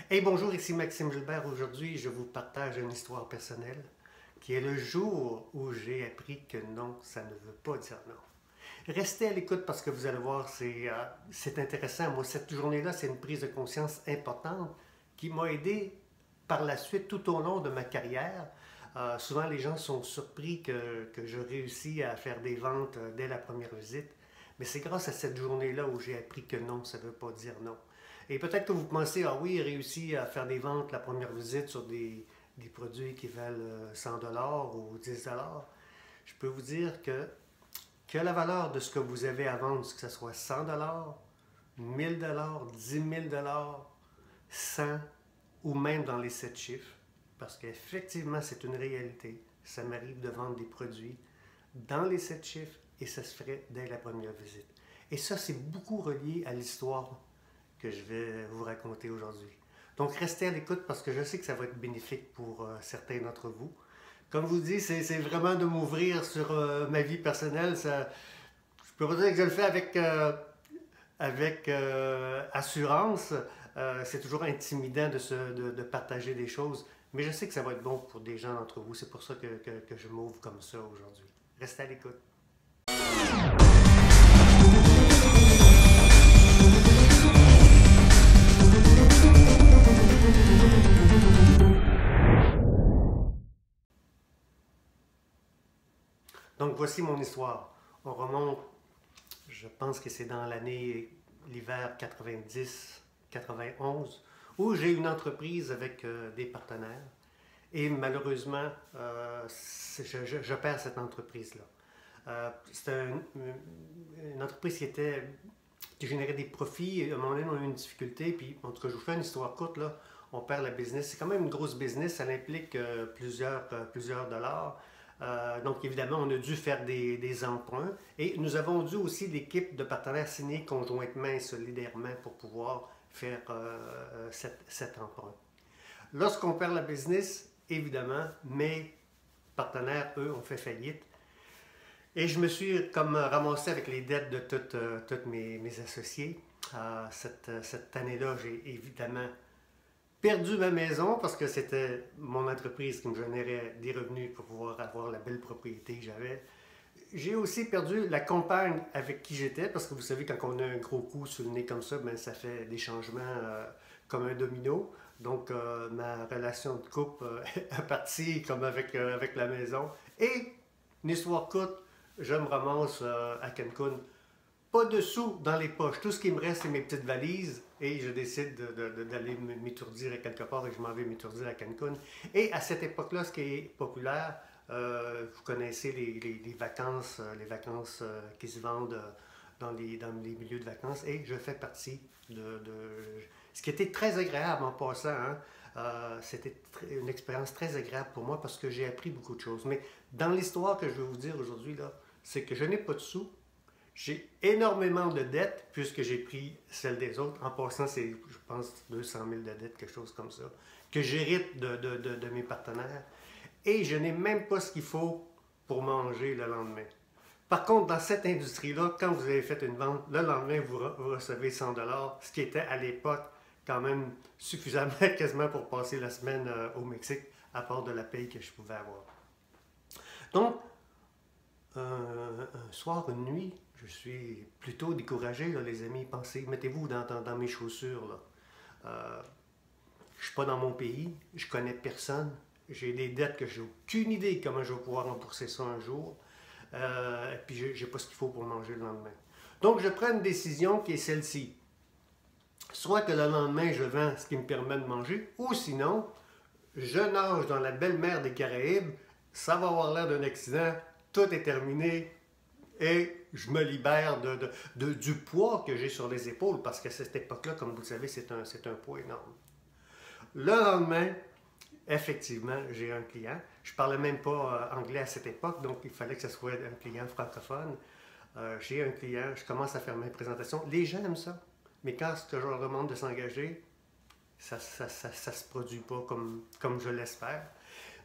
Hey, bonjour, ici Maxime Gilbert. Aujourd'hui, je vous partage une histoire personnelle qui est le jour où j'ai appris que non, ça ne veut pas dire non. Restez à l'écoute parce que vous allez voir, c'est intéressant. Moi, cette journée-là, c'est une prise de conscience importante qui m'a aidé par la suite tout au long de ma carrière. Souvent, les gens sont surpris que je réussis à faire des ventes dès la première visite. Mais c'est grâce à cette journée-là où j'ai appris que non, ça ne veut pas dire non. Et peut-être que vous pensez, ah oui, il réussit à faire des ventes la première visite sur des produits qui valent 100 dollars ou 10 dollars. Je peux vous dire que la valeur de ce que vous avez à vendre, que ce soit 100 dollars, 1000 dollars, 10 000 dollars, 100 ou même dans les 7 chiffres, parce qu'effectivement, c'est une réalité. Ça m'arrive de vendre des produits dans les 7 chiffres et ça se ferait dès la première visite. Et ça, c'est beaucoup relié à l'histoire que je vais vous raconter aujourd'hui. Donc, restez à l'écoute parce que je sais que ça va être bénéfique pour certains d'entre vous. Comme je vous dis, c'est vraiment de m'ouvrir sur ma vie personnelle. Ça, je peux pas dire que je le fais avec assurance. C'est toujours intimidant de partager des choses, mais je sais que ça va être bon pour des gens d'entre vous. C'est pour ça que je m'ouvre comme ça aujourd'hui. Restez à l'écoute. Donc, voici mon histoire. On remonte, je pense que c'est dans l'hiver 90-91, où j'ai une entreprise avec des partenaires. Et malheureusement, je perds cette entreprise-là. C'était une entreprise qui générait des profits. Et à un moment donné, on a eu une difficulté. Puis, en tout cas, je vous fais une histoire courte, là. On perd la business. C'est quand même une grosse business. Ça implique plusieurs dollars. Donc, évidemment, on a dû faire des emprunts. Et nous avons dû aussi l'équipe de partenaires signer conjointement et solidairement pour pouvoir faire cet emprunt. Lorsqu'on perd la business, évidemment, mes partenaires, eux, ont fait faillite. Et je me suis comme ramassé avec les dettes de tous mes associés. Cette année-là, j'ai évidemment perdu ma maison parce que c'était mon entreprise qui me générait des revenus pour pouvoir avoir la belle propriété que j'avais. J'ai aussi perdu la compagne avec qui j'étais parce que vous savez, quand on a un gros coup sur le nez comme ça, ben, ça fait des changements comme un domino. Donc, ma relation de couple est partie comme avec la maison. Et, une histoire courte, je me ramasse à Cancun. Pas de sous dans les poches. Tout ce qui me reste, c'est mes petites valises. Et je décide d'aller m'étourdir à quelque part et je m'en vais m'étourdir à Cancun. Et à cette époque-là, ce qui est populaire, vous connaissez les vacances qui se vendent dans les milieux de vacances. Et je fais partie ce qui était très agréable en passant. Hein. C'était une expérience très agréable pour moi parce que j'ai appris beaucoup de choses. Mais dans l'histoire que je vais vous dire aujourd'hui, là, c'est que je n'ai pas de sous. J'ai énormément de dettes puisque j'ai pris celle des autres. En passant, c'est, je pense, 200 000 de dettes, quelque chose comme ça, que j'hérite de mes partenaires. Et je n'ai même pas ce qu'il faut pour manger le lendemain. Par contre, dans cette industrie-là, quand vous avez fait une vente, le lendemain, vous recevez 100 dollars, ce qui était à l'époque quand même suffisamment quasiment pour passer la semaine au Mexique, à part de la paye que je pouvais avoir. Donc, un soir, une nuit, je suis plutôt découragé, là, les amis. Pensez, mettez-vous dans mes chaussures. Là. Je ne suis pas dans mon pays, je connais personne. J'ai des dettes que j'ai aucune idée comment je vais pouvoir rembourser ça un jour. Et puis, je n'ai pas ce qu'il faut pour manger le lendemain. Donc, je prends une décision qui est celle-ci. Soit que le lendemain, je vends ce qui me permet de manger, ou sinon, je nage dans la belle mer des Caraïbes, ça va avoir l'air d'un accident, tout est terminé, et je me libère du poids que j'ai sur les épaules, parce qu'à cette époque-là, comme vous le savez, c'est un poids énorme. Le lendemain, effectivement, j'ai un client. Je ne parlais même pas anglais à cette époque, donc il fallait que ce soit un client francophone. J'ai un client, je commence à faire mes présentations. Les gens aiment ça, mais quand je leur demande de s'engager, ça se produit pas comme je l'espère.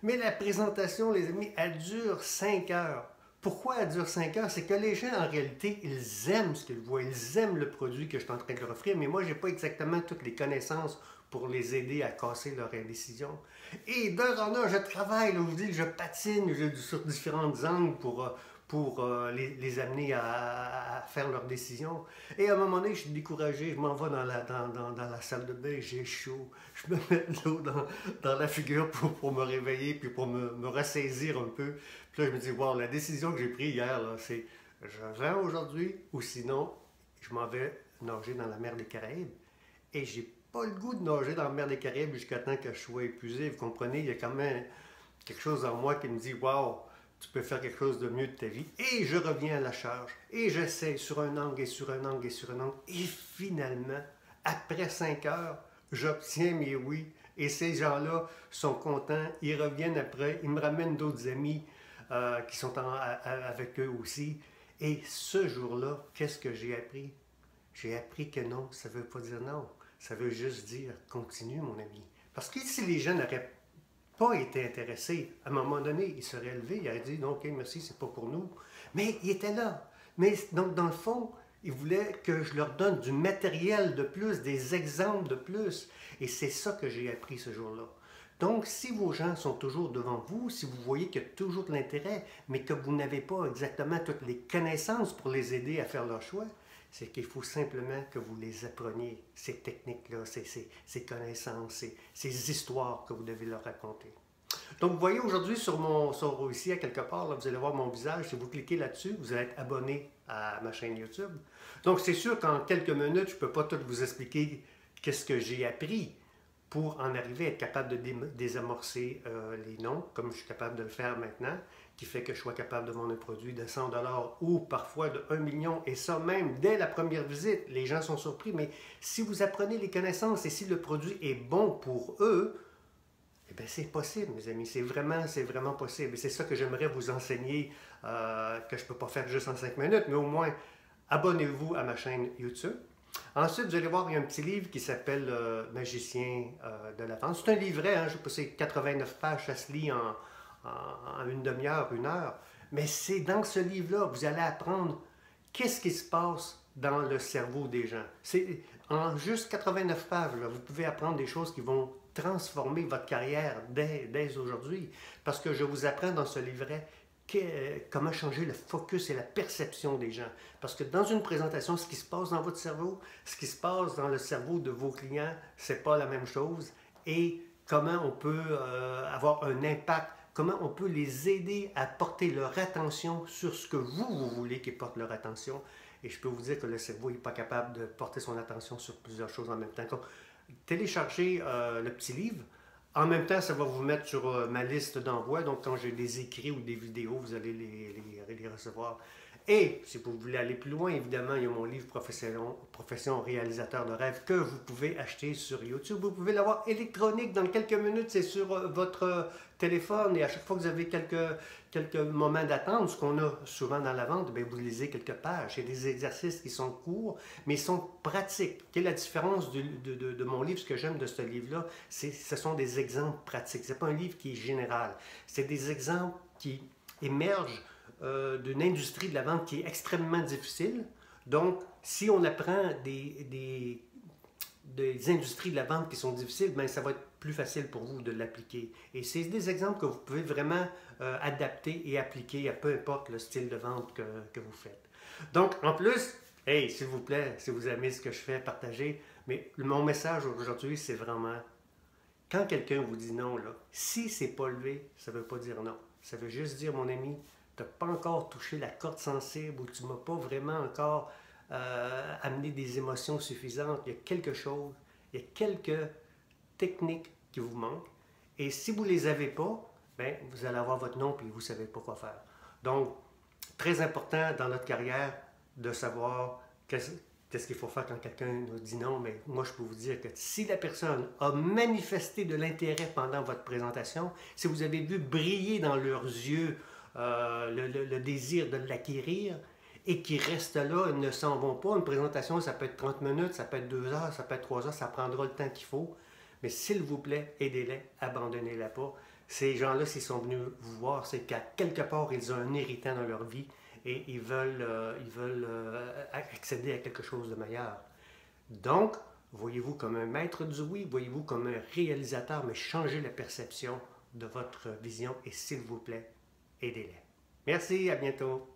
Mais la présentation, les amis, elle dure 5 heures. Pourquoi elle dure 5 heures? C'est que les gens, en réalité, ils aiment ce qu'ils voient, ils aiment le produit que je suis en train de leur offrir, mais moi, je n'ai pas exactement toutes les connaissances pour les aider à casser leur indécision. Et d'heure en heure, je travaille, là, je vous dis que je patine sur différents angles pour les amener à faire leurs décisions. Et à un moment donné, je suis découragé, je m'en vais dans la salle de bain, j'ai chaud, je me mets de l'eau dans la figure pour me réveiller, puis pour me ressaisir un peu. Puis là, je me dis, wow, la décision que j'ai prise hier, là, c'est je viens aujourd'hui, ou sinon, je m'en vais nager dans la mer des Caraïbes. Et j'ai pas le goût de nager dans la mer des Caraïbes jusqu'à temps que je sois épuisé. Vous comprenez, il y a quand même quelque chose en moi qui me dit, wow, tu peux faire quelque chose de mieux de ta vie. Et je reviens à la charge. Et j'essaie sur un angle et sur un angle et sur un angle. Et finalement, après 5 heures, j'obtiens mes oui. Et ces gens-là sont contents. Ils reviennent après. Ils me ramènent d'autres amis qui sont avec eux aussi. Et ce jour-là, qu'est-ce que j'ai appris? J'ai appris que non, ça ne veut pas dire non. Ça veut juste dire continue, mon ami. Parce que si les gens n'auraient pas été intéressés, à un moment donné, ils seraient levés, ils auraient dit non, ok, merci, c'est pas pour nous. Mais ils étaient là. Mais donc, dans le fond, ils voulaient que je leur donne du matériel de plus, des exemples de plus. Et c'est ça que j'ai appris ce jour-là. Donc, si vos gens sont toujours devant vous, si vous voyez qu'il y a toujours de l'intérêt, mais que vous n'avez pas exactement toutes les connaissances pour les aider à faire leur choix, c'est qu'il faut simplement que vous les appreniez, ces techniques-là, ces connaissances, ces histoires que vous devez leur raconter. Donc, vous voyez aujourd'hui ici à quelque part, là, vous allez voir mon visage. Si vous cliquez là-dessus, vous allez être abonné à ma chaîne YouTube. Donc, c'est sûr qu'en quelques minutes, je ne peux pas tout vous expliquer qu'est-ce que j'ai appris pour en arriver à être capable de désamorcer les noms, comme je suis capable de le faire maintenant, qui fait que je sois capable de vendre un produit de 100 ou parfois de 1 million, et ça même dès la première visite. Les gens sont surpris, mais si vous apprenez les connaissances et si le produit est bon pour eux, eh bien, c'est possible, mes amis. C'est vraiment possible. Et c'est ça que j'aimerais vous enseigner, que je ne peux pas faire juste en 5 minutes, mais au moins, abonnez-vous à ma chaîne YouTube. Ensuite, vous allez voir, il y a un petit livre qui s'appelle Magicien de la vente. C'est un livret, hein, je sais pas, c'est 89 pages, ça se lit en une demi-heure, 1 heure. Mais c'est dans ce livre-là que vous allez apprendre qu'est-ce qui se passe dans le cerveau des gens. C'est en juste 89 pages, là, vous pouvez apprendre des choses qui vont transformer votre carrière dès aujourd'hui. Parce que je vous apprends dans ce livret comment changer le focus et la perception des gens. Parce que dans une présentation, ce qui se passe dans votre cerveau, ce qui se passe dans le cerveau de vos clients, c'est pas la même chose. Et comment on peut avoir un impact, comment on peut les aider à porter leur attention sur ce que vous voulez qu'ils portent leur attention. Et je peux vous dire que le cerveau n'est pas capable de porter son attention sur plusieurs choses en même temps. Donc, téléchargez le petit livre. En même temps, ça va vous mettre sur ma liste d'envoi. Donc, quand j'ai des écrits ou des vidéos, vous allez les recevoir. Et si vous voulez aller plus loin, évidemment, il y a mon livre Profession réalisateur de rêve que vous pouvez acheter sur YouTube. Vous pouvez l'avoir électronique dans quelques minutes. C'est sur votre téléphone. Et à chaque fois que vous avez quelques moments d'attente, ce qu'on a souvent dans la vente, bien, vous lisez quelques pages. Il y a des exercices qui sont courts, mais ils sont pratiques. Quelle est la différence de mon livre? Ce que j'aime de ce livre-là, ce sont des exemples pratiques. Ce n'est pas un livre qui est général. C'est des exemples qui émergent d'une industrie de la vente qui est extrêmement difficile. Donc, si on apprend des industries de la vente qui sont difficiles, bien, ça va être plus facile pour vous de l'appliquer. Et c'est des exemples que vous pouvez vraiment adapter et appliquer à peu importe le style de vente que vous faites. Donc, en plus, hey, s'il vous plaît, si vous aimez ce que je fais, partagez. Mais mon message aujourd'hui, c'est vraiment, quand quelqu'un vous dit non, là, si c'est pas levé, ça ne veut pas dire non. Ça veut juste dire, mon ami, tu n'as pas encore touché la corde sensible ou tu ne m'as pas vraiment encore amené des émotions suffisantes. Il y a quelque chose, il y a quelques techniques qui vous manquent. Et si vous ne les avez pas, bien, vous allez avoir votre nom et vous ne savez pas quoi faire. Donc, très important dans notre carrière de savoir qu'est-ce qu'il faut faire quand quelqu'un nous dit non. Mais moi, je peux vous dire que si la personne a manifesté de l'intérêt pendant votre présentation, si vous avez vu briller dans leurs yeux le désir de l'acquérir et qui restent là, ils ne s'en vont pas. Une présentation, ça peut être 30 minutes, ça peut être 2 heures, ça peut être 3 heures, ça prendra le temps qu'il faut. Mais s'il vous plaît, aidez-les, abandonnez-la pas. Ces gens-là, s'ils sont venus vous voir, c'est qu'à quelque part, ils ont un irritant dans leur vie et ils veulent accéder à quelque chose de meilleur. Donc, voyez-vous comme un maître du oui, voyez-vous comme un réalisateur, mais changez la perception de votre vision et s'il vous plaît, aidez-les. Merci, à bientôt.